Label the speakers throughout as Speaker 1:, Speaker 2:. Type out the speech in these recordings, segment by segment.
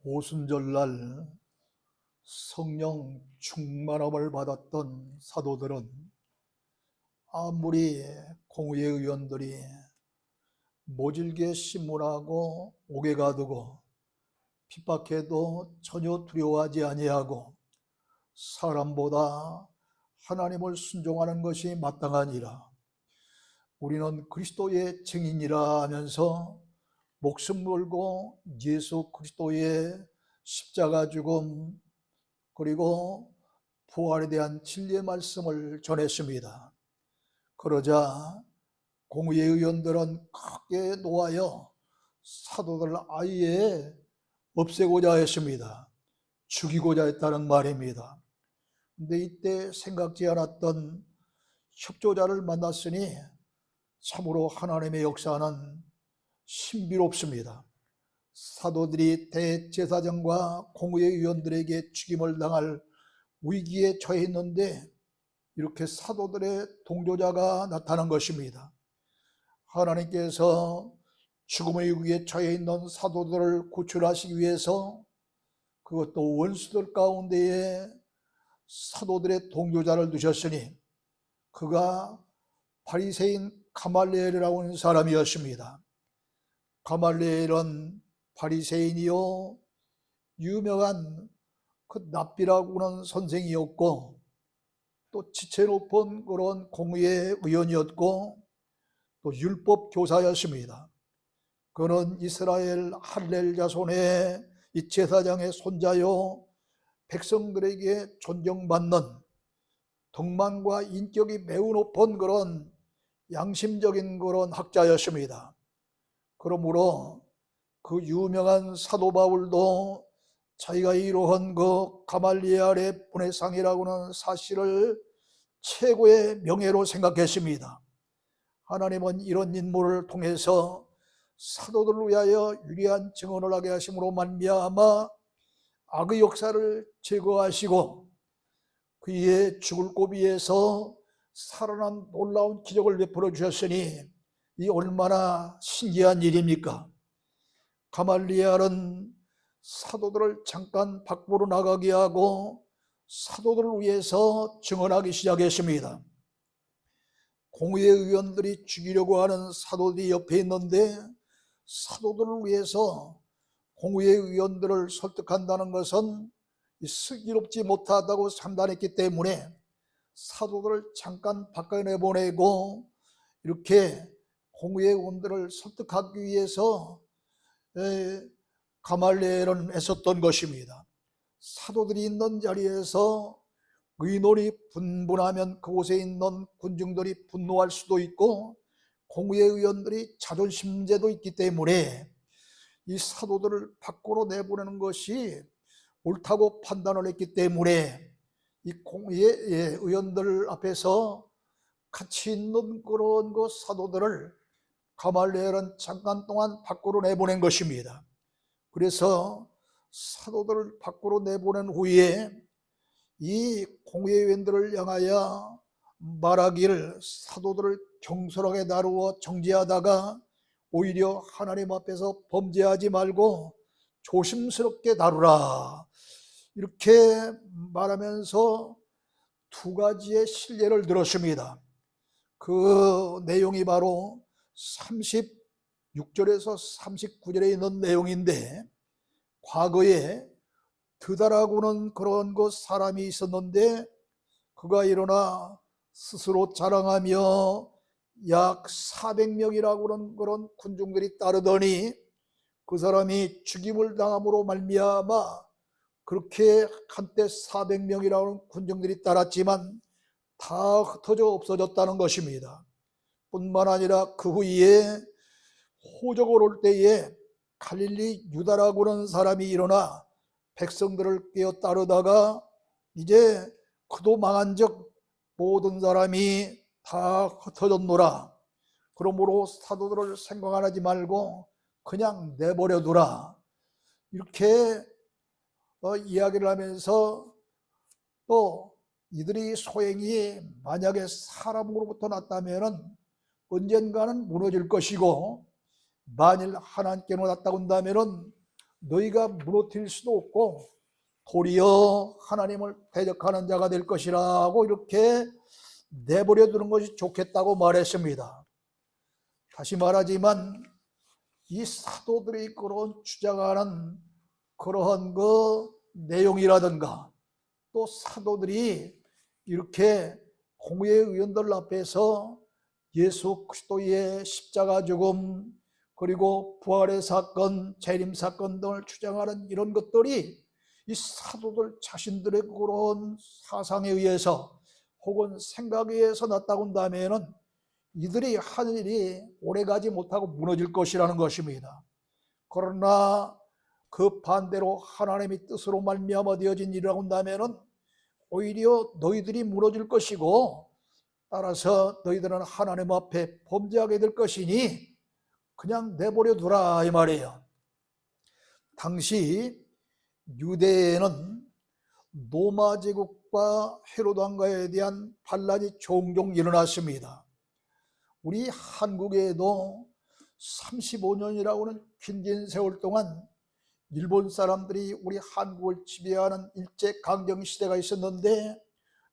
Speaker 1: 오순절날 성령 충만함을 받았던 사도들은 아무리 공의회 의원들이 모질게 신문하고 옥에 가두고 핍박해도 전혀 두려워하지 아니하고 사람보다 하나님을 순종하는 것이 마땅하니라. 우리는 그리스도의 증인이라 하면서 목숨 걸고 예수 그리스도의 십자가 죽음 그리고 부활에 대한 진리의 말씀을 전했습니다. 그러자 공의회 의원들은 크게 노하여 사도들을 아예 없애고자 했습니다. 죽이고자 했다는 말입니다. 근데 이때 생각지 않았던 협조자를 만났으니 참으로 하나님의 역사는 신비롭습니다. 사도들이 대제사장과 공의회 의원들에게 죽임을 당할 위기에 처해 있는데 이렇게 사도들의 동조자가 나타난 것입니다. 하나님께서 죽음의 위기에 처해 있는 사도들을 구출하시기 위해서 그것도 원수들 가운데에 사도들의 동조자를 두셨으니 그가 바리새인 가말리엘이라고 하는 사람이었습니다. 가말리엘은 바리새인이요 유명한 그 납비라고 하는 선생이었고 또 지체 높은 그런 공의회 의원이었고 또 율법 교사였습니다. 그는 이스라엘 할렐 자손의 이 제사장의 손자요 백성들에게 존경받는 덕망과 인격이 매우 높은 그런 양심적인 그런 학자였습니다. 그러므로 그 유명한 사도 바울도 자기가 이루한 그 가말리엘의 분회상이라고 하는 사실을 최고의 명예로 생각했습니다. 하나님은 이런 인물을 통해서 사도들을 위하여 유리한 증언을 하게 하심으로 말미암아 악의 역사를 제거하시고 그의 죽을 고비에서 살아난 놀라운 기적을 베풀어 주셨으니 이 얼마나 신기한 일입니까? 가말리엘은 사도들을 잠깐 밖으로 나가게 하고 사도들을 위해서 증언하기 시작했습니다. 공의회 의원들이 죽이려고 하는 사도들이 옆에 있는데 사도들을 위해서 공의회 의원들을 설득한다는 것은 슬기롭지 못하다고 판단했기 때문에 사도들을 잠깐 바깥에 내보내고 이렇게 공의회 의원들을 설득하기 위해서 가말리엘은 애썼던 것입니다. 사도들이 있는 자리에서 의논이 분분하면 그곳에 있는 군중들이 분노할 수도 있고 공의회 의원들이 자존심 문제도 있기 때문에 이 사도들을 밖으로 내보내는 것이 옳다고 판단을 했기 때문에 이 공의회 의원들 앞에서 같이 있는 그런 그 사도들을 가말리엘은 잠깐 동안 밖으로 내보낸 것입니다. 그래서 사도들을 밖으로 내보낸 후에 이 공의회 의원들을 향하여 말하기를 사도들을 경솔하게 다루어 정죄하다가 오히려 하나님 앞에서 범죄하지 말고 조심스럽게 다루라 이렇게 말하면서 두 가지의 실례를 들었습니다. 그 내용이 바로 36절에서 39절에 있는 내용인데 과거에 드다라고는 그런 그 사람이 있었는데 그가 일어나 스스로 자랑하며 약 400명이라고 하는 그런 군중들이 따르더니 그 사람이 죽임을 당함으로 말미암아 그렇게 한때 400명이라고 하는 군중들이 따랐지만 다 흩어져 없어졌다는 것입니다. 뿐만 아니라 그 후에 호적을 올 때에 갈릴리 유다라고 하는 사람이 일어나 백성들을 깨어 따르다가 이제 그도 망한즉 모든 사람이 다 흩어졌노라. 그러므로 사도들을 생각 안 하지 말고 그냥 내버려 두라. 이렇게 이야기를 하면서 또 이들이 소행이 만약에 사람으로부터 났다면 언젠가는 무너질 것이고 만일 하나님께로 났다고 한다면 너희가 무너뜨릴 수도 없고 도리어 하나님을 대적하는 자가 될 것이라고 이렇게 내버려 두는 것이 좋겠다고 말했습니다. 다시 말하지만 이 사도들이 그런 주장하는 그러한 그 내용이라든가 또 사도들이 이렇게 공의의 의원들 앞에서 예수 그리스도의 십자가 죽음 그리고 부활의 사건, 재림 사건 등을 주장하는 이런 것들이 이 사도들 자신들의 그런 사상에 의해서 혹은 생각에 의해서 났다고 한다면은 이들이 하는 일이 오래가지 못하고 무너질 것이라는 것입니다. 그러나 그 반대로 하나님의 뜻으로 말미암아 되어진 일이라고 한다면은 오히려 너희들이 무너질 것이고 따라서 너희들은 하나님 앞에 범죄하게 될 것이니 그냥 내버려 두라 이 말이에요. 당시 유대에는 로마 제국과 헤로드 왕가에 대한 반란이 종종 일어났습니다. 우리 한국에도 35년이라고는 긴 세월 동안 일본 사람들이 우리 한국을 지배하는 일제강점시대가 있었는데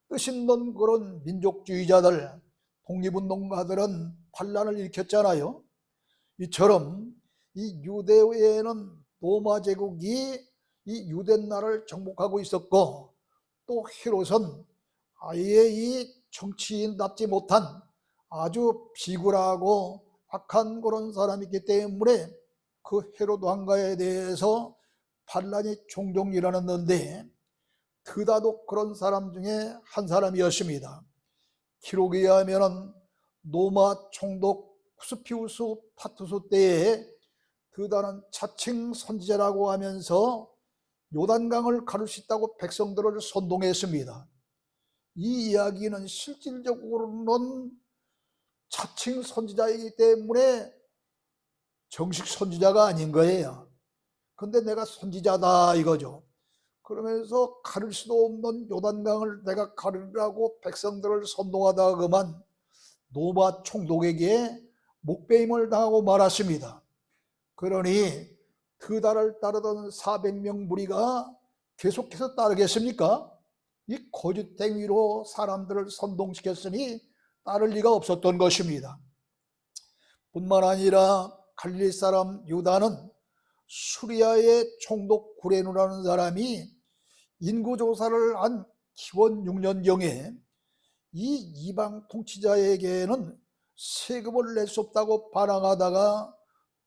Speaker 1: 뜻 있는 그런 민족주의자들, 독립운동가들은 반란을 일으켰잖아요. 이처럼 이 유대에는 로마 제국이 이 유대 나라를 정복하고 있었고 또 헤롯은 아예 이 정치인답지 못한 아주 비굴하고 악한 그런 사람이기 때문에 그 헤롯 왕가에 대해서 반란이 종종 일어났는데 드다도 그런 사람 중에 한 사람이었습니다. 기록에 의하면 로마 총독 쿠스피우스 파투스 때에 드다는 자칭 선지자라고 하면서 요단강을 가를 수 있다고 백성들을 선동했습니다. 이 이야기는 실질적으로는 자칭 선지자이기 때문에 정식 선지자가 아닌 거예요. 근데 내가 선지자다 이거죠. 그러면서 가를 수도 없는 요단강을 내가 가르라고 백성들을 선동하다가 그만 로마 총독에게 목배임을 당하고 말았습니다. 그러니 그달을 따르던 400명 무리가 계속해서 따르겠습니까? 이 거짓행위로 사람들을 선동시켰으니 따를 리가 없었던 것입니다. 뿐만 아니라 갈릴리 사람 유다는 수리아의 총독 구레누라는 사람이 인구조사를 한 기원 6년경에 이 이방 통치자에게는 세금을 낼 수 없다고 반항하다가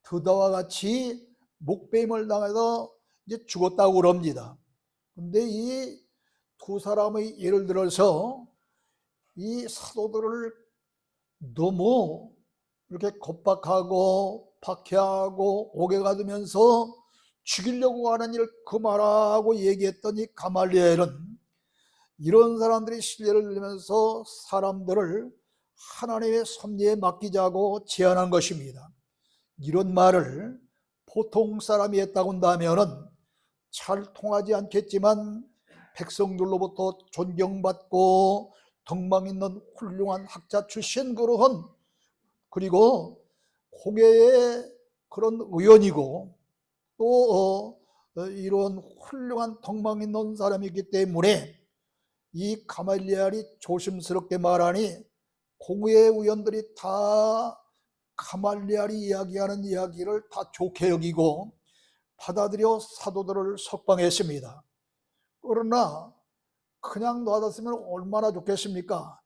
Speaker 1: 드다와 같이 목배임을 당해서 이제 죽었다고 그럽니다. 근데 이 두 사람의 예를 들어서 이 사도들을 너무 이렇게 겁박하고 박해하고 옥에 가두면서 죽이려고 하는 일을 그만하고 얘기했더니 가말리엘은 이런 사람들이 신뢰를 내면서 사람들을 하나님의 섭리에 맡기자고 제안한 것입니다. 이런 말을 보통 사람이 했다고 한다면 잘 통하지 않겠지만 백성들로부터 존경받고 덕망 있는 훌륭한 학자 출신 그러한 그리고 공회의 그런 의원이고 또 이런 훌륭한 덕망 있는 사람이기 때문에 이 가말리엘이 조심스럽게 말하니 공회의 의원들이 다 가말리엘이 이야기하는 이야기를 다 좋게 여기고 받아들여 사도들을 석방했습니다. 그러나 그냥 놔뒀으면 얼마나 좋겠습니까?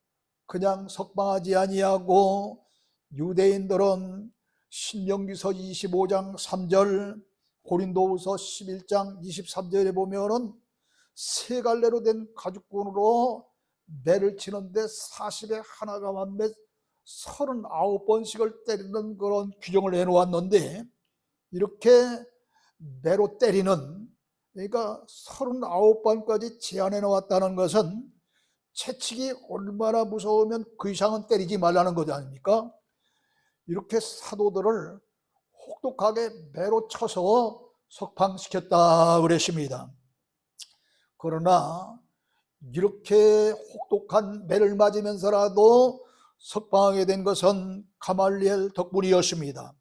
Speaker 1: 그냥 석방하지 아니하고 유대인들은 신명기서 25장 3절 고린도후서 11장 23절에 보면은 세 갈래로 된 가죽끈으로 매를 치는데 40에 하나가 만매 39번씩을 때리는 그런 규정을 해놓았는데 이렇게 매로 때리는 그러니까 39번까지 제한해 놓았다는 것은 채찍이 얼마나 무서우면 그 이상은 때리지 말라는 것 아닙니까? 이렇게 사도들을 혹독하게 매로 쳐서 석방시켰다 그랬습니다. 그러나 이렇게 혹독한 매를 맞으면서라도 석방하게 된 것은 가말리엘 덕분이었습니다.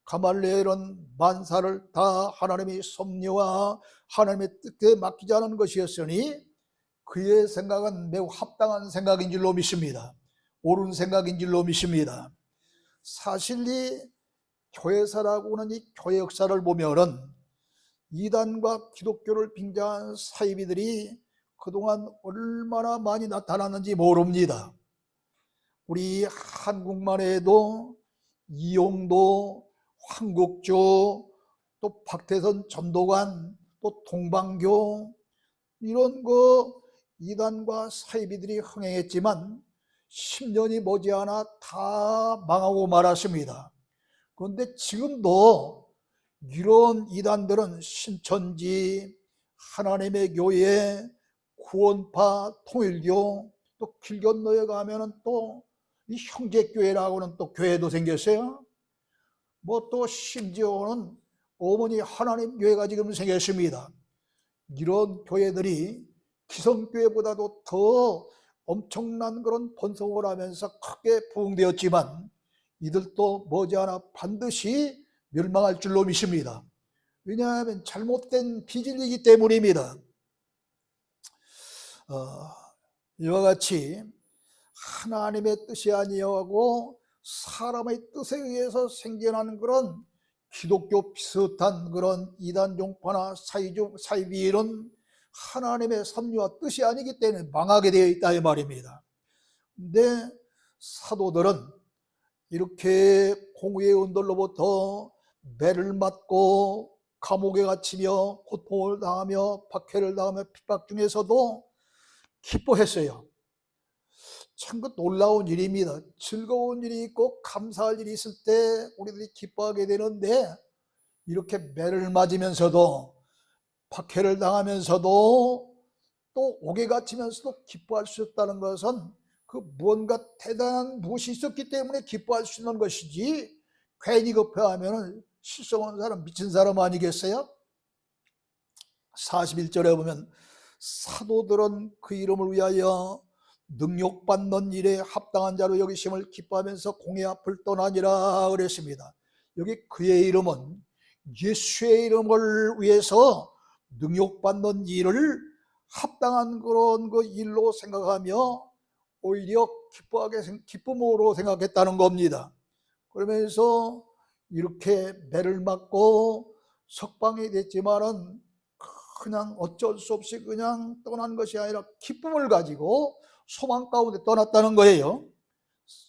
Speaker 1: 가말리엘은 만사를 다 하나님의 섭리와 하나님의 뜻에 맡기자는 것이었으니 그의 생각은 매우 합당한 생각인 줄로 믿습니다. 옳은 생각인 줄로 믿습니다. 사실 이 교회사라고 하는 이 교회 역사를 보면은 이단과 기독교를 빙자한 사이비들이 그동안 얼마나 많이 나타났는지 모릅니다. 우리 한국만 해도 이용도, 황국조, 또 박태선 전도관, 또 동방교 이런 이단과 사이비들이 흥행했지만 10년이 머지않아 다 망하고 말았습니다. 그런데 지금도 이런 이단들은 신천지, 하나님의 교회, 구원파, 통일교, 또 길 건너에 가면은 또 이 형제교회라고는 또 교회도 생겼어요. 뭐 또 심지어는 어머니 하나님 교회가 지금 생겼습니다. 이런 교회들이 기성교회보다도 더 엄청난 그런 번성을 하면서 크게 부흥되었지만 이들도 머지않아 반드시 멸망할 줄로 믿습니다. 왜냐하면 잘못된 비진리이기 때문입니다. 이와 같이 하나님의 뜻이 아니하고 사람의 뜻에 의해서 생겨나는 그런 기독교 비슷한 그런 이단 종파나 사이비일은 하나님의 섭리와 뜻이 아니기 때문에 망하게 되어 있다 이 말입니다. 근데 사도들은 이렇게 공의의 은들로부터 매를 맞고 감옥에 갇히며 고통을 당하며 박해를 당하며 핍박 중에서도 기뻐했어요. 참 그 놀라운 일입니다. 즐거운 일이 있고 감사할 일이 있을 때 우리들이 기뻐하게 되는데 이렇게 매를 맞으면서도 박해를 당하면서도 또 옥에 갇히면서도 기뻐할 수 있다는 것은 그 무언가 대단한 무엇이 있었기 때문에 기뻐할 수 있는 것이지 괜히 급해하면 실성한 사람 미친 사람 아니겠어요? 41절에 보면 사도들은 그 이름을 위하여 능욕받는 일에 합당한 자로 여기심을 기뻐하면서 공의 앞을 떠나니라 그랬습니다. 여기 그의 이름은 예수의 이름을 위해서 능욕받는 일을 합당한 그런 그 일로 생각하며 오히려 기쁨으로 생각했다는 겁니다. 그러면서 이렇게 매를 맞고 석방이 됐지만은 그냥 어쩔 수 없이 그냥 떠난 것이 아니라 기쁨을 가지고 소망 가운데 떠났다는 거예요.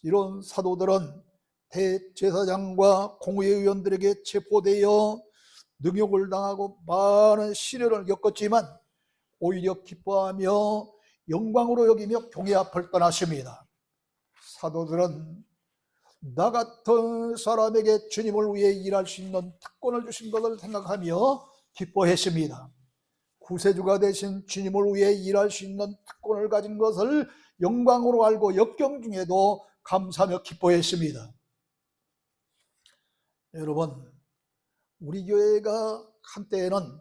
Speaker 1: 이런 사도들은 대제사장과 공의위원들에게 체포되어 능욕을 당하고 많은 시련을 겪었지만 오히려 기뻐하며 영광으로 여기며 공의 앞을 떠났습니다. 사도들은 나 같은 사람에게 주님을 위해 일할 수 있는 특권을 주신 것을 생각하며 기뻐했습니다. 구세주가 되신 주님을 위해 일할 수 있는 특권을 가진 것을 영광으로 알고 역경 중에도 감사하며 기뻐했습니다. 여러분, 우리 교회가 한때에는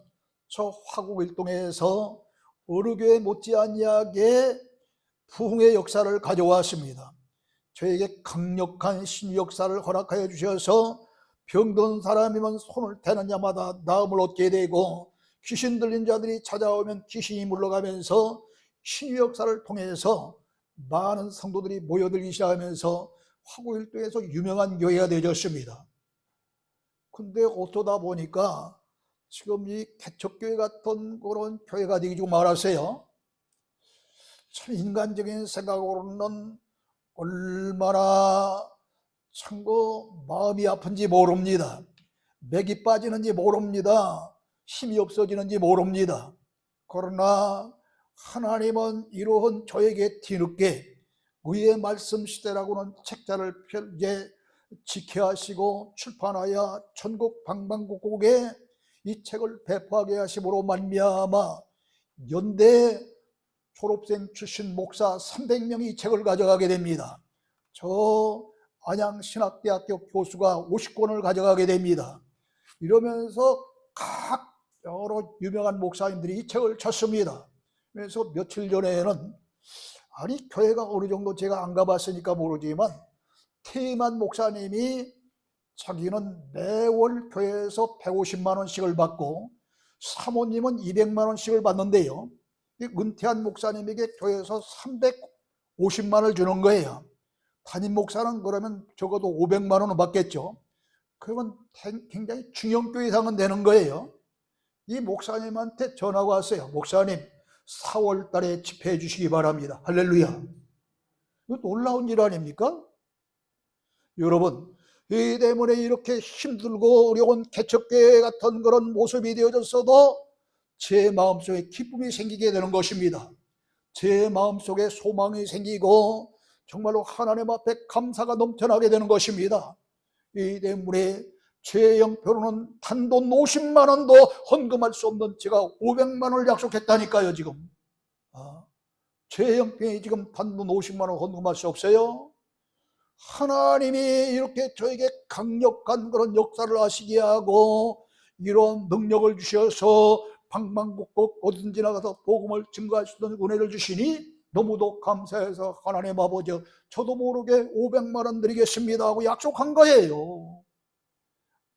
Speaker 1: 저 화곡일동에서 어느 교회 못지않게 부흥의 역사를 가져왔습니다. 저에게 강력한 신유 역사를 허락하여 주셔서 병든 사람이면 손을 대는 자마다 나음을 얻게 되고 귀신 들린 자들이 찾아오면 귀신이 물러가면서 신유 역사를 통해서 많은 성도들이 모여들기 시작하면서 화곡일동에서 유명한 교회가 되었습니다. 근데 어쩌다 보니까 지금 이 개척교회 같은 그런 교회가 되기 좀 말았어요. 참 인간적인 생각으로는 얼마나 참 마음이 아픈지 모릅니다. 맥이 빠지는지 모릅니다. 힘이 없어지는지 모릅니다. 그러나 하나님은 이러한 저에게 뒤늦게 의의 말씀 시대라고는 책자를 지켜하시고 출판하여 전국 방방곡곡에 이 책을 배포하게 하심으로 말미암아 연대 졸업생 출신 목사 300명이 이 책을 가져가게 됩니다. 저 안양신학대학교 교수가 50권을 가져가게 됩니다. 이러면서 각 여러 유명한 목사님들이 이 책을 쳤습니다. 그래서 며칠 전에는 아니 교회가 어느 정도 제가 안 가봤으니까 모르지만 태임한 목사님이 자기는 매월 교회에서 150만 원씩을 받고 사모님은 200만 원씩을 받는데요, 이 은퇴한 목사님에게 교회에서 350만 원을 주는 거예요. 담임 목사는 그러면 적어도 500만 원은 받겠죠. 그러면 굉장히 중형교 이상은 되는 거예요. 이 목사님한테 전화가 왔어요. 목사님, 4월 달에 집회해 주시기 바랍니다. 할렐루야. 이거 놀라운 일 아닙니까? 여러분, 이 때문에 이렇게 힘들고 어려운 개척교회 같은 그런 모습이 되어졌어도 제 마음속에 기쁨이 생기게 되는 것입니다. 제 마음속에 소망이 생기고 정말로 하나님 앞에 감사가 넘쳐나게 되는 것입니다. 이 때문에 제 형편으로는 단돈 50만 원도 헌금할 수 없는 제가 500만 원을 약속했다니까요. 지금 제 형편이 지금 단돈 50만 원 헌금할 수 없어요. 하나님이 이렇게 저에게 강력한 그런 역사를 하시게 하고 이런 능력을 주셔서 방방곡곡 어디든지 나가서 복음을 증거할 수 있는 은혜를 주시니 너무도 감사해서 하나님 아버지, 저도 모르게 500만 원 드리겠습니다 하고 약속한 거예요.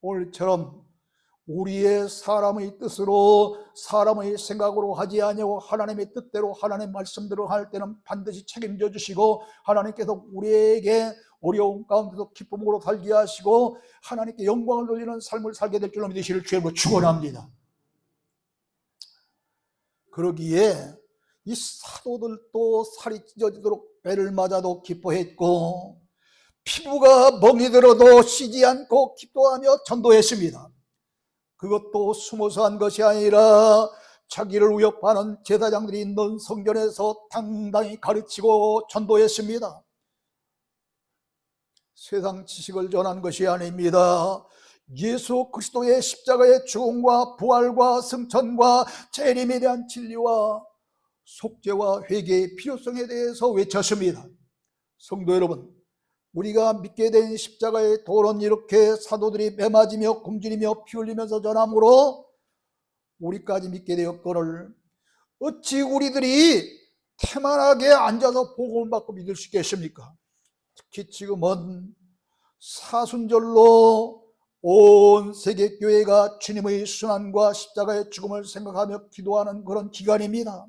Speaker 1: 오늘처럼 우리의 사람의 뜻으로 사람의 생각으로 하지 아니하고 하나님의 뜻대로 하나님의 말씀대로 할 때는 반드시 책임져 주시고 하나님께서 우리에게 어려운 가운데도 기쁨으로 살게 하시고 하나님께 영광을 돌리는 삶을 살게 될 줄로 믿으시기를 주님으로 축원합니다. 그러기에 이 사도들도 살이 찢어지도록 배를 맞아도 기뻐했고 피부가 멍이 들어도 쉬지 않고 기도하며 전도했습니다. 그것도 숨어서 한 것이 아니라 자기를 위협하는 제사장들이 있는 성전에서 당당히 가르치고 전도했습니다. 세상 지식을 전한 것이 아닙니다. 예수 그리스도의 십자가의 죽음과 부활과 승천과 재림에 대한 진리와 속죄와 회개의 필요성에 대해서 외쳤습니다. 성도 여러분, 우리가 믿게 된 십자가의 도는 이렇게 사도들이 매맞으며 굶주리며 피 흘리면서 전함으로 우리까지 믿게 되었거늘 어찌 우리들이 태만하게 앉아서 복음을 받고 믿을 수 있겠습니까? 특히 지금은 사순절로 온 세계 교회가 주님의 순환과 십자가의 죽음을 생각하며 기도하는 그런 기간입니다.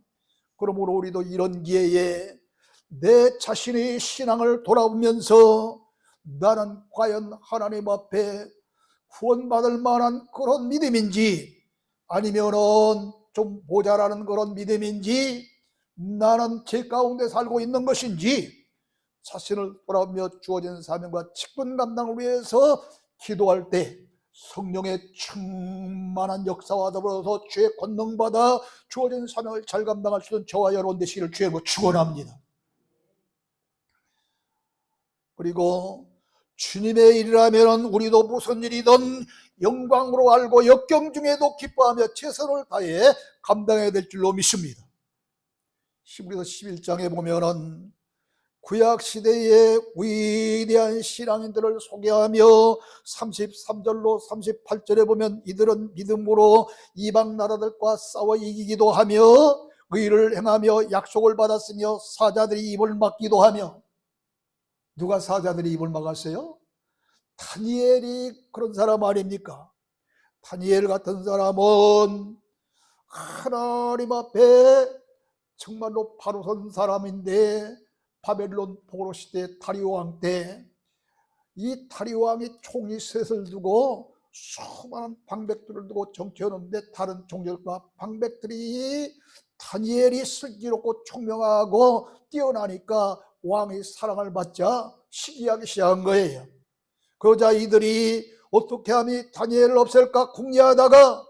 Speaker 1: 그러므로 우리도 이런 기회에 내 자신의 신앙을 돌아보면서 나는 과연 하나님 앞에 구원받을 만한 그런 믿음인지 아니면은 좀 모자라는 그런 믿음인지 나는 제 가운데 살고 있는 것인지 자신을 돌아보며 주어진 사명과 직분 감당을 위해서 기도할 때 성령의 충만한 역사와 더불어서 주의 권능받아 주어진 사명을 잘 감당할 수 있는 저와 여러분 되시기를 주님으로 축원합니다. 그리고 주님의 일이라면 우리도 무슨 일이든 영광으로 알고 역경 중에도 기뻐하며 최선을 다해 감당해야 될 줄로 믿습니다. 히브리서 11장에 보면은 구약시대의 위대한 신앙인들을 소개하며 33절로 38절에 보면 이들은 믿음으로 이방 나라들과 싸워 이기기도 하며 의를 행하며 약속을 받았으며 사자들이 입을 막기도 하며. 누가 사자들이 입을 막았어요? 다니엘이 그런 사람 아닙니까? 다니엘 같은 사람은 하나님 앞에 정말로 바로 선 사람인데 바벨론 포로 시대 다리오 왕 때 이 다리오 왕이 총리 셋을 두고 수많은 방백들을 두고 정치하는데 다른 종족과 방백들이 다니엘이 슬기롭고 총명하고 뛰어나니까 왕의 사랑을 받자 시기하기 시작한 거예요. 그러자 이들이 어떻게 하면 다니엘을 없앨까 궁리하다가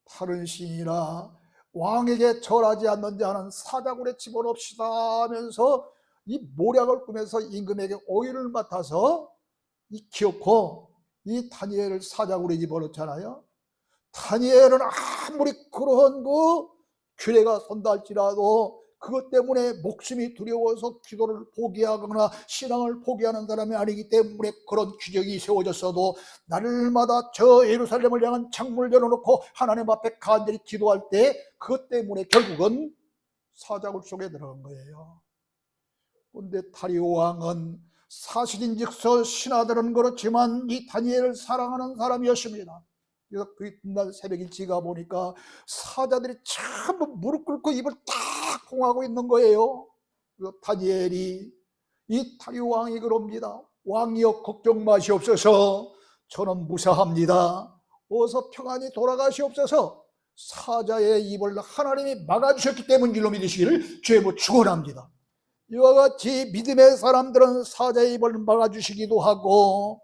Speaker 1: 다른 신이나 왕에게 절하지 않는지 하는 사자굴에 집어넣읍시다 하면서 이 모략을 꾸며서 임금에게 오일을 맡아서 이 기어코 이 다니엘을 사자굴에 집어넣잖아요. 다니엘은 아무리 그런 그 규례가 선다 할지라도 그것 때문에 목숨이 두려워서 기도를 포기하거나 신앙을 포기하는 사람이 아니기 때문에 그런 규정이 세워졌어도 날마다 저 예루살렘을 향한 창문을 열어놓고 하나님 앞에 간절히 기도할 때 그것 때문에 결국은 사자굴 속에 들어간 거예요. 그런데 다리오 왕은 사실인즉서 신하들은 그렇지만 이 다니엘을 사랑하는 사람이었습니다. 그래서 그 이튿날 새벽 일찍 가보니까 사자들이 전부 무릎 꿇고 입을 딱 봉하고 있는 거예요. 그래서 다니엘이, 이 다리오 왕이 그럽니다. 왕이여 걱정 마시옵소서. 저는 무사합니다. 어서 평안히 돌아가시옵소서. 사자의 입을 하나님이 막아주셨기 때문일로 믿으시기를 주의 이름으로 축원합니다. 이와 같이 믿음의 사람들은 사자의 입을 막아주시기도 하고,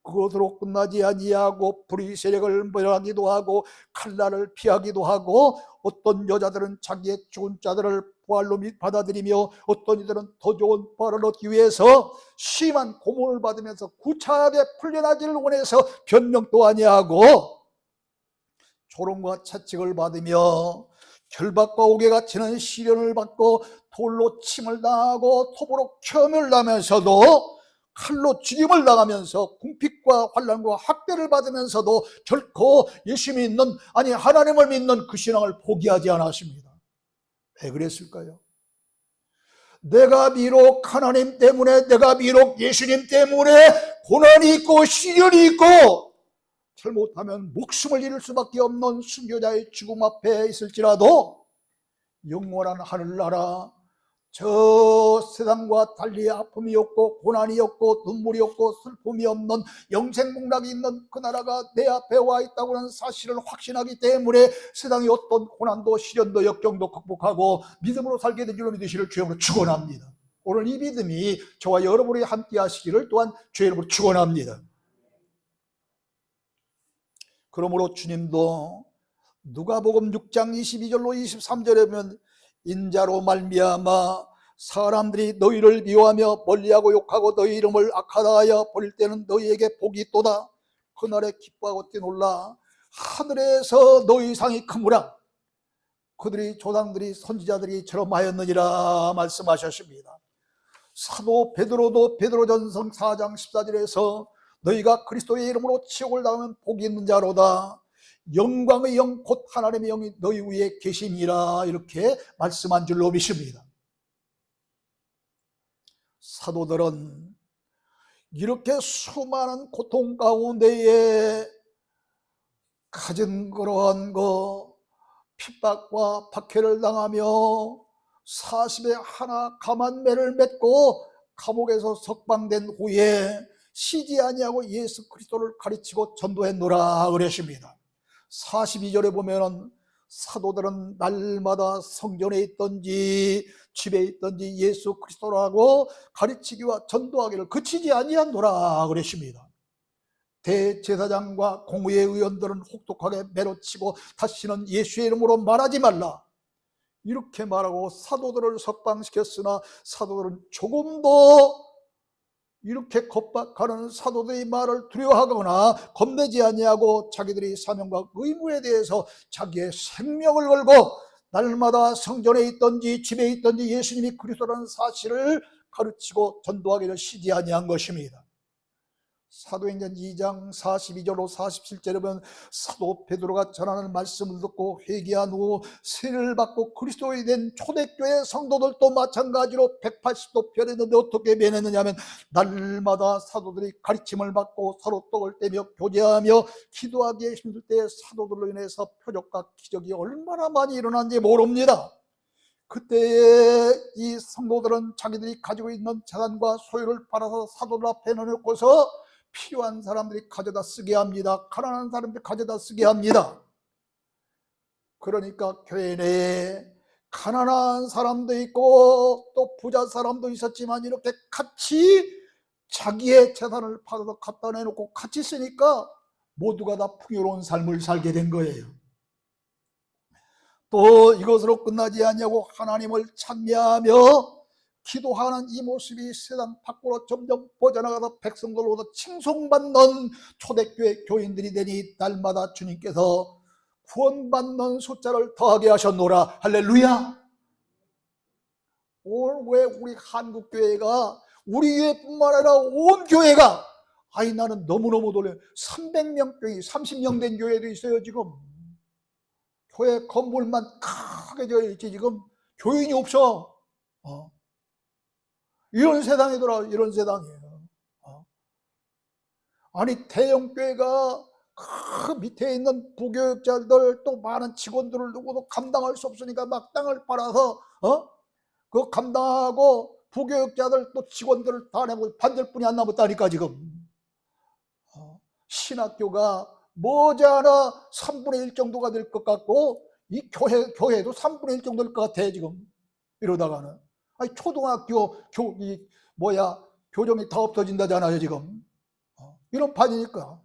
Speaker 1: 그것으로 끝나지 아니하고 불의 세력을 멸하기도 하고 칼날을 피하기도 하고, 어떤 여자들은 자기의 죽은 자들을 부활로 받아들이며 어떤 이들은 더 좋은 부활을 얻기 위해서 심한 고문을 받으면서 구차하게 풀려나기를 원해서 변명도 아니하고 조롱과 채찍을 받으며 결박과 옥에가 치는 시련을 받고 돌로 침을 당하고 톱으로 켜멸나면서도 칼로 죽임을 당하면서 궁핍과 환난과 학대를 받으면서도 결코 예수 믿는, 아니 하나님을 믿는 그 신앙을 포기하지 않았습니다. 왜 그랬을까요? 내가 비록 하나님 때문에, 내가 비록 예수님 때문에 고난이 있고 시련이 있고 잘못하면 목숨을 잃을 수밖에 없는 순교자의 죽음 앞에 있을지라도 영원한 하늘나라, 저 세상과 달리 아픔이 없고 고난이 없고 눈물이 없고 슬픔이 없는 영생복락이 있는 그 나라가 내 앞에 와 있다고 하는 사실을 확신하기 때문에 세상의 어떤 고난도 시련도 역경도 극복하고 믿음으로 살게 된 줄로 믿으시기를 주의 이름으로 축원합니다. 오늘 이 믿음이 저와 여러분이 함께 하시기를 또한 주의 이름으로 축원합니다. 그러므로 주님도 누가복음 6장 22절로 23절에 보면 인자로 말미암아 사람들이 너희를 미워하며 멀리하고 욕하고 너희 이름을 악하다 하여 버릴 때는 너희에게 복이 있도다. 그날에 기뻐하고 뛰놀라. 하늘에서 너희 상이 크무라. 그들이 조상들이 선지자들이 처럼 하였느니라 말씀하셨습니다. 사도 베드로도 베드로전서 4장 14절에서 너희가 그리스도의 이름으로 치욕을 당하면 복이 있는 자로다. 영광의 영 곧 하나님의 영이 너희 위에 계심이라 이렇게 말씀한 줄로 믿습니다. 사도들은 이렇게 수많은 고통 가운데에 가진 그러한 핍박과 박해를 당하며 40에 하나 가만매를 맺고 감옥에서 석방된 후에 쉬지 아니하고 예수 그리스도를 가르치고 전도했노라 그랬습니다. 42절에 보면 사도들은 날마다 성전에 있든지 집에 있든지 예수 그리스도라고 가르치기와 전도하기를 그치지 아니하노라 그랬습니다. 대제사장과 공의회 의원들은 혹독하게 매로치고 다시는 예수의 이름으로 말하지 말라 이렇게 말하고 사도들을 석방시켰으나 사도들은 조금도 이렇게 겁박하는 사도들의 말을 두려워하거나 겁내지 아니하고 자기들의 사명과 의무에 대해서 자기의 생명을 걸고 날마다 성전에 있든지 집에 있든지 예수님이 그리스도라는 사실을 가르치고 전도하기를 쉬지 아니한 것입니다. 사도행전 2장 42절로 47절에 보면 사도 베드로가 전하는 말씀을 듣고 회개한 후 세례를 받고 그리스도인이 된 초대교회 성도들도 마찬가지로 180도 변했는데 어떻게 변했느냐 하면 날마다 사도들이 가르침을 받고 서로 떡을 떼며 교제하며 기도하기에 힘들 때 사도들로 인해서 표적과 기적이 얼마나 많이 일어났는지 모릅니다. 그때에 이 성도들은 자기들이 가지고 있는 재산과 소유를 팔아서 사도들 앞에 내놓고서 필요한 사람들이 가져다 쓰게 합니다. 가난한 사람들이 가져다 쓰게 합니다. 그러니까 교회 내에 가난한 사람도 있고 또 부자 사람도 있었지만 이렇게 같이 자기의 재산을 팔아서 갖다 내놓고 같이 쓰니까 모두가 다 풍요로운 삶을 살게 된 거예요. 또 이것으로 끝나지 아니하고 하나님을 찬미하며 기도하는 이 모습이 세상 밖으로 점점 퍼져나가서 백성들로부터 칭송받는 초대교회 교인들이 되니 날마다 주님께서 구원받는 숫자를 더하게 하셨노라. 할렐루야. 오늘 왜 우리 한국교회가 우리 교회뿐만 아니라 온 교회가 나는 너무너무 놀라요. 300명 교회 30명 된 교회도 있어요. 지금 교회 건물만 크게 되어 있지 지금 교인이 없어. 이런 세상이더라. 이런 세상이에요. 아니 대형교회가 그 밑에 있는 부교육자들 또 많은 직원들을 두고도 감당할 수 없으니까 막 땅을 팔아서 그 감당하고 부교육자들 또 직원들을 다 내고 반절뿐이 안 남았다니까 지금. 신학교가 머지않아 3분의 1 정도가 될 것 같고 이 교회도 3분의 1 정도 될 것 같아 지금. 이러다가는 아니 초등학교 교정이 다 없어진다잖아요 지금. 이런 판이니까.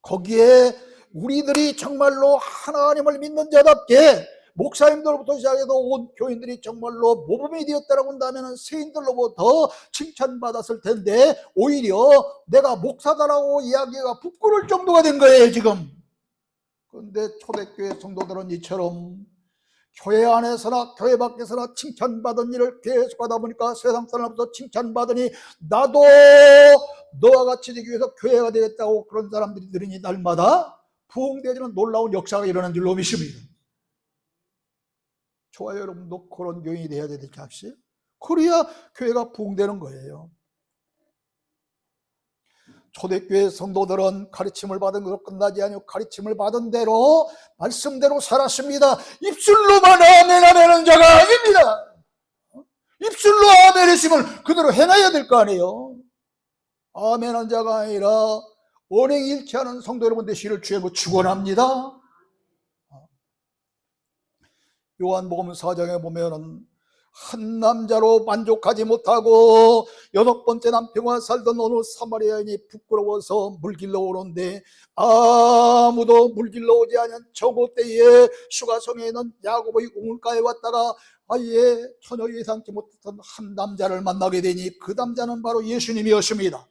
Speaker 1: 거기에 우리들이 정말로 하나님을 믿는 자답게 목사님들로부터 시작해서 온 교인들이 정말로 모범이 되었다라고 한다면 세인들로부터 칭찬받았을 텐데 오히려 내가 목사다라고 이야기가 부끄러울 정도가 된 거예요 지금. 그런데 초대교회 성도들은 이처럼 교회 안에서나 교회 밖에서나 칭찬받은 일을 계속 하다 보니까 세상 사람부터 칭찬받으니 나도 너와 같이 되기 위해서 교회가 되겠다고 그런 사람들이 늘으니 날마다 부흥되어지는 놀라운 역사가 일어난 줄로 믿습니다. 좋아요. 여러분도 그런 교인이 되어야 되지 않겠어요? 그래야 교회가 부흥되는 거예요. 초대교회 성도들은 가르침을 받은 것으로 끝나지 아니고 가르침을 받은 대로 말씀대로 살았습니다. 입술로만 아멘 하는 자가 아닙니다. 입술로 아멘 했으면 그대로 행해야 될 거 아니에요. 아멘 한 자가 아니라 언행 일치하는 성도 여러분 되시기를 주의 축원합니다. 요한복음 4장에 보면은 한 남자로 만족하지 못하고 6번째 남편과 살던 어느 사마리아 여인이 부끄러워서 물길로 오는데 아무도 물길로 오지 않은 저고 때에 수가성에 있는 야곱의 우물가에 왔다가 아예 전혀 예상치 못했던 한 남자를 만나게 되니 그 남자는 바로 예수님이었습니다.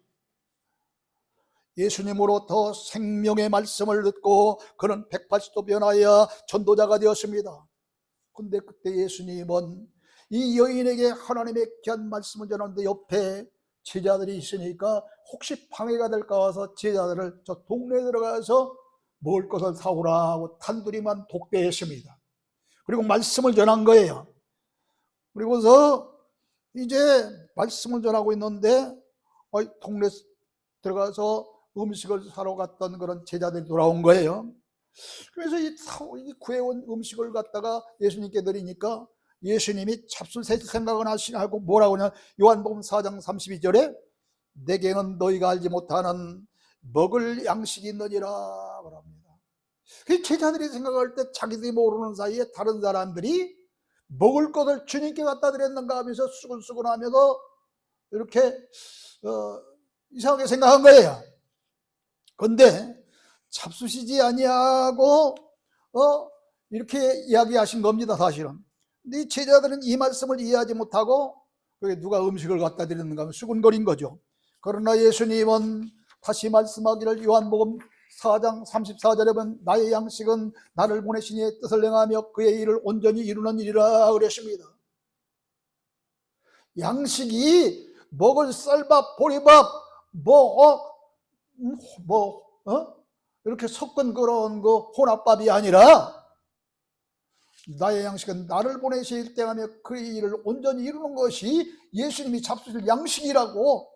Speaker 1: 예수님으로부터 생명의 말씀을 듣고 그는 180도 변하여 전도자가 되었습니다. 근데 그때 예수님은 이 여인에게 하나님의 귀한 말씀을 전하는데 옆에 제자들이 있으니까 혹시 방해가 될까 해서 제자들을 저 동네에 들어가서 먹을 것을 사오라 하고 단둘이만 독대했습니다. 그리고 말씀을 전한 거예요. 그리고서 이제 말씀을 전하고 있는데 동네 들어가서 음식을 사러 갔던 그런 제자들이 돌아온 거예요. 그래서 이 구해온 음식을 갖다가 예수님께 드리니까 예수님이 잡술셋 생각은 하고 뭐라고 하냐, 요한복음 4장 32절에 내게는 너희가 알지 못하는 먹을 양식이 있느니라 그럽니다. 그 제자들이 생각할 때 자기들이 모르는 사이에 다른 사람들이 먹을 것을 주님께 갖다 드렸는가 하면서 수근수근 하면서 이렇게 이상하게 생각한 거예요. 그런데 잡수시지 아니하고 이렇게 이야기하신 겁니다 사실은. 근데 이 제자들은 이 말씀을 이해하지 못하고 누가 음식을 갖다 드리는가 하면 수군거린 거죠. 그러나 예수님은 다시 말씀하기를 요한복음 4장 34절에 보면 나의 양식은 나를 보내신 이의 뜻을 행하며 그의 일을 온전히 이루는 일이라 그랬습니다. 양식이 먹을 쌀밥, 보리밥, 이렇게 섞은 그런 거 혼합밥이 아니라 나의 양식은 나를 보내실 때 하며 그의 일을 온전히 이루는 것이 예수님이 잡수실 양식이라고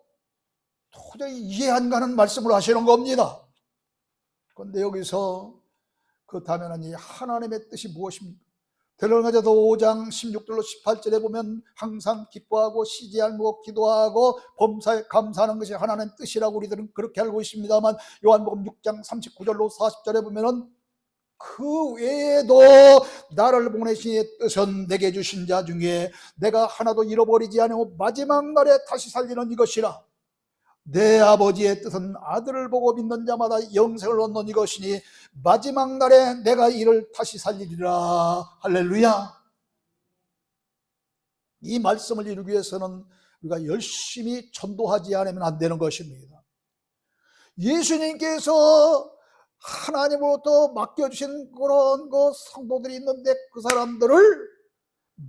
Speaker 1: 도저히 이해 안 가는 말씀을 하시는 겁니다. 그런데 여기서 그렇다면 이 하나님의 뜻이 무엇입니까? 데살로니가서 5장 16절로 18절에 보면 항상 기뻐하고 쉬지 않고 기도하고 범사에 감사하는 것이 하나님의 뜻이라고 우리들은 그렇게 알고 있습니다만 요한복음 6장 39절로 40절에 보면은 그 외에도 나를 보내신 이의 뜻은 내게 주신 자 중에 내가 하나도 잃어버리지 아니하고 마지막 날에 다시 살리는 이것이라. 내 아버지의 뜻은 아들을 보고 믿는 자마다 영생을 얻는 이것이니 마지막 날에 내가 이를 다시 살리리라. 할렐루야. 이 말씀을 이루기 위해서는 우리가 열심히 전도하지 않으면 안 되는 것입니다. 예수님께서 하나님으로부터 맡겨주신 그런 성도들이 있는데 그 사람들을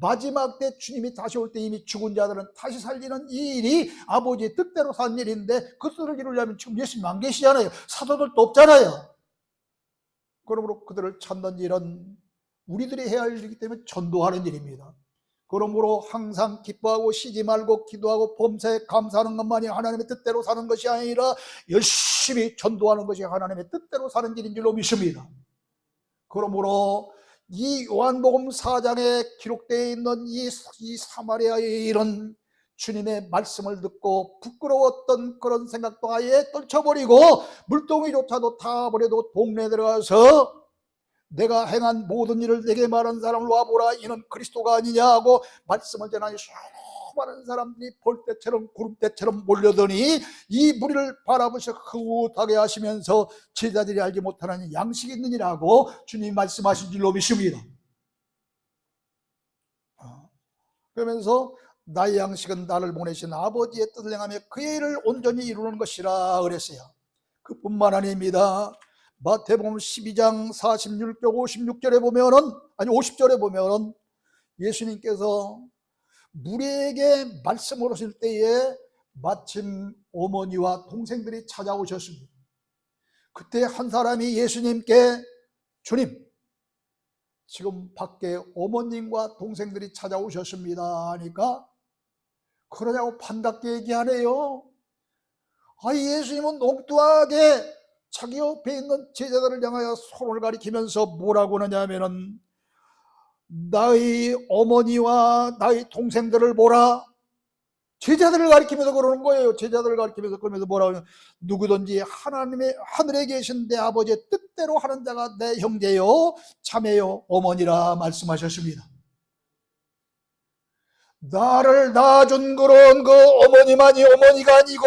Speaker 1: 마지막 때 주님이 다시 올 때 이미 죽은 자들은 다시 살리는 이 일이 아버지의 뜻대로 산 일인데 그 뜻을 이루려면 지금 예수님 안 계시잖아요. 사도들도 없잖아요. 그러므로 그들을 찾는 일은 우리들이 해야 할 일이기 때문에 전도하는 일입니다. 그러므로 항상 기뻐하고 쉬지 말고 기도하고 범사에 감사하는 것만이 하나님의 뜻대로 사는 것이 아니라 열심히 전도하는 것이 하나님의 뜻대로 사는 길인 줄로 믿습니다. 그러므로 이 요한복음 4장에 기록되어 있는 이 사마리아의 일은 주님의 말씀을 듣고 부끄러웠던 그런 생각도 아예 떨쳐버리고 물동이조차도 다 버려도 동네에 들어가서 내가 행한 모든 일을 내게 말한 사람을 와보라, 이는 그리스도가 아니냐 하고 말씀을 전하니 수많은 사람들이 볼때처럼 구름대처럼 몰려드니 이 무리를 바라보셔 흐뭇하게 하시면서 제자들이 알지 못하는 양식이 있느니라고 주님이 말씀하신 줄로 믿습니다. 그러면서 나의 양식은 나를 보내신 아버지의 뜻을 행하며 그의 일을 온전히 이루는 것이라 그랬어요. 그뿐만 아닙니다. 마태복음 12장 46절 56절에 보면은, 아니 50절에 보면은 예수님께서 무리에게 말씀을 하실 때에 마침 어머니와 동생들이 찾아오셨습니다. 그때 한 사람이 예수님께 주님, 지금 밖에 어머님과 동생들이 찾아오셨습니다 하니까 그러냐고 반갑게 얘기하네요. 예수님은 엉뚱하게 자기 옆에 있는 제자들을 향하여 손을 가리키면서 뭐라고 하냐면은 나의 어머니와 나의 동생들을 보라. 제자들을 가리키면서 그러는 거예요. 제자들을 가리키면서 그러면서 뭐라고 하냐면 누구든지 하나님의 하늘에 계신 내 아버지의 뜻대로 하는 자가 내 형제요 자매요 어머니라 말씀하셨습니다. 나를 낳아준 그런 그 어머니만이 어머니가 아니고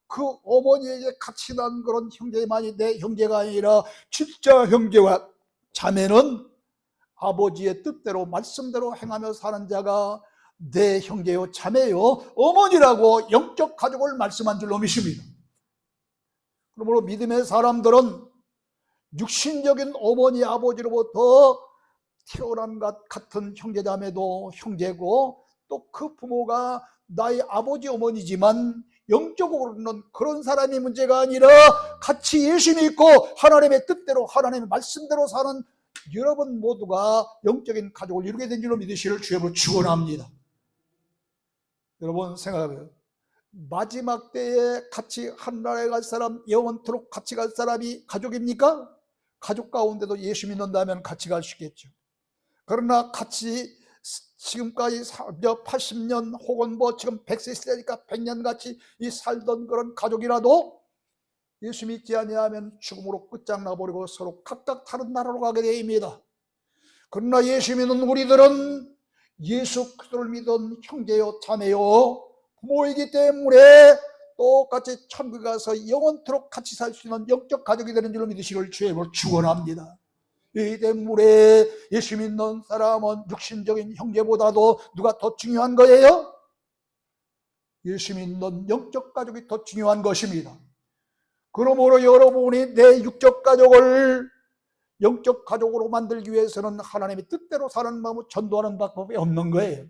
Speaker 1: 그 어머니에게 같이 난 그런 형제만이 내 형제가 아니라 진짜 형제와 자매는 아버지의 뜻대로 말씀대로 행하며 사는 자가 내 형제요 자매요 어머니라고 영적 가족을 말씀한 줄로 믿습니다. 그러므로 믿음의 사람들은 육신적인 어머니 아버지로부터 태어난 것 같은 형제자매도 형제고 또 그 부모가 나의 아버지 어머니지만 영적으로는 그런 사람이 문제가 아니라 같이 예수 믿고 하나님의 뜻대로 하나님의 말씀대로 사는 여러분 모두가 영적인 가족을 이루게 된 줄로 믿으시기를 주님으로 축원합니다. 여러분 생각해요. 마지막 때에 같이 하늘나라에 갈 사람, 영원토록 같이 갈 사람이 가족입니까? 가족 가운데도 예수 믿는다면 같이 갈 수 있겠죠. 그러나 같이 지금까지 80년 혹은 지금 100세 시대니까 100년 같이 살던 그런 가족이라도 예수 믿지 아니하면 죽음으로 끝장나버리고 서로 각각 다른 나라로 가게 됩니다. 그러나 예수 믿는 우리들은 예수 그리스도를 믿은 형제요 자매요 부모이기 때문에 똑같이 천국에 가서 영원토록 같이 살 수 있는 영적 가족이 되는 줄로 믿으시기를 주의 이름으로 축원합니다. 이 때문에 예수 믿는 사람은 육신적인 형제보다도 누가 더 중요한 거예요? 예수 믿는 영적 가족이 더 중요한 것입니다. 그러므로 여러분이 내 육적 가족을 영적 가족으로 만들기 위해서는 하나님의 뜻대로 사는 마음으로 전도하는 방법이 없는 거예요.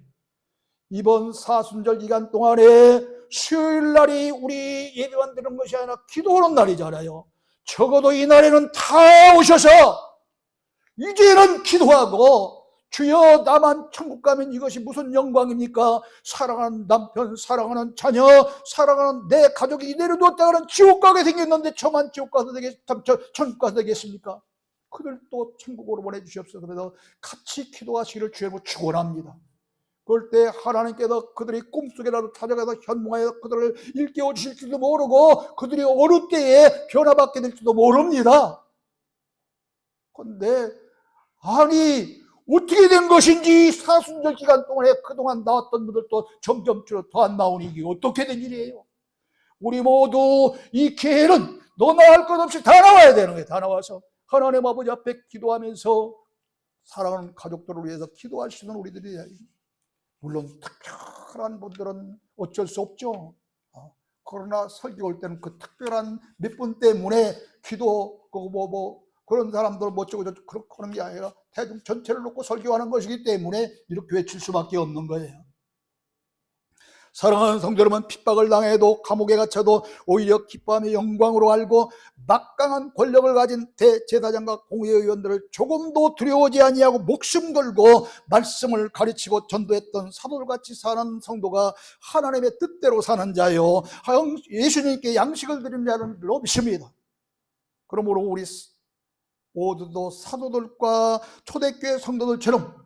Speaker 1: 이번 사순절 기간 동안에 수요일 날이 우리 예배만 드리는 것이 아니라 기도하는 날이잖아요. 적어도 이 날에는 다 오셔서 이제는 기도하고 주여 나만 천국 가면 이것이 무슨 영광입니까? 사랑하는 남편, 사랑하는 자녀, 사랑하는 내 가족이 이대로 뒀다가는 지옥 가게 생겼는데 저만 지옥 가서 천국 가서 되겠습니까? 그들도 천국으로 보내주시옵소서. 그래서 같이 기도하시기를 주의 이름으로 축원합니다. 그럴 때 하나님께서 그들이 꿈속에라도 찾아가서 현몽하여 그들을 일깨워 주실지도 모르고 그들이 어느 때에 변화받게 될지도 모릅니다. 그런데 아니 어떻게 된 것인지 사순절 기간 동안에 그동안 나왔던 분들도 점점 줄어 더 안 나오니 이게 어떻게 된 일이에요? 우리 모두 이 기회는 너나 할 것 없이 다 나와야 되는 거예요. 다 나와서 하나님 아버지 앞에 기도하면서 사랑하는 가족들을 위해서 기도하시는 우리들이, 물론 특별한 분들은 어쩔 수 없죠. 그러나 설교 올 때는 그 특별한 몇 분 때문에 기도 그런 사람들 못주고 그렇게 하는 게 아니라 대중 전체를 놓고 설교하는 것이기 때문에 이렇게 외칠 수밖에 없는 거예요. 사랑하는 성도 여러분, 핍박을 당해도 감옥에 갇혀도 오히려 기뻐하며 영광으로 알고 막강한 권력을 가진 대제사장과 공회의원들을 조금도 두려워하지 아니하고 목숨 걸고 말씀을 가르치고 전도했던 사도들같이 사는 성도가 하나님의 뜻대로 사는 자요, 예수님께 양식을 드리는 자는 줄로 믿습니다. 그러므로 우리 모두도 사도들과 초대교회 성도들처럼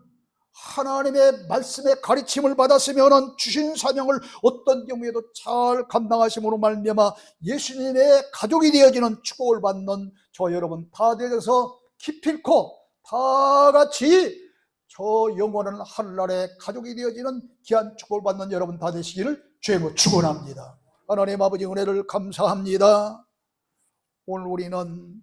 Speaker 1: 하나님의 말씀의 가르침을 받았으면 주신 사명을 어떤 경우에도 잘 감당하심으로 말미암아 예수님의 가족이 되어지는 축복을 받는 저 여러분 다 되어서 기필코 다 같이 저 영원한 하늘나라의 가족이 되어지는 귀한 축복을 받는 여러분 다 되시기를 주님으로 축원합니다. 하나님 아버지 은혜를 감사합니다. 오늘 우리는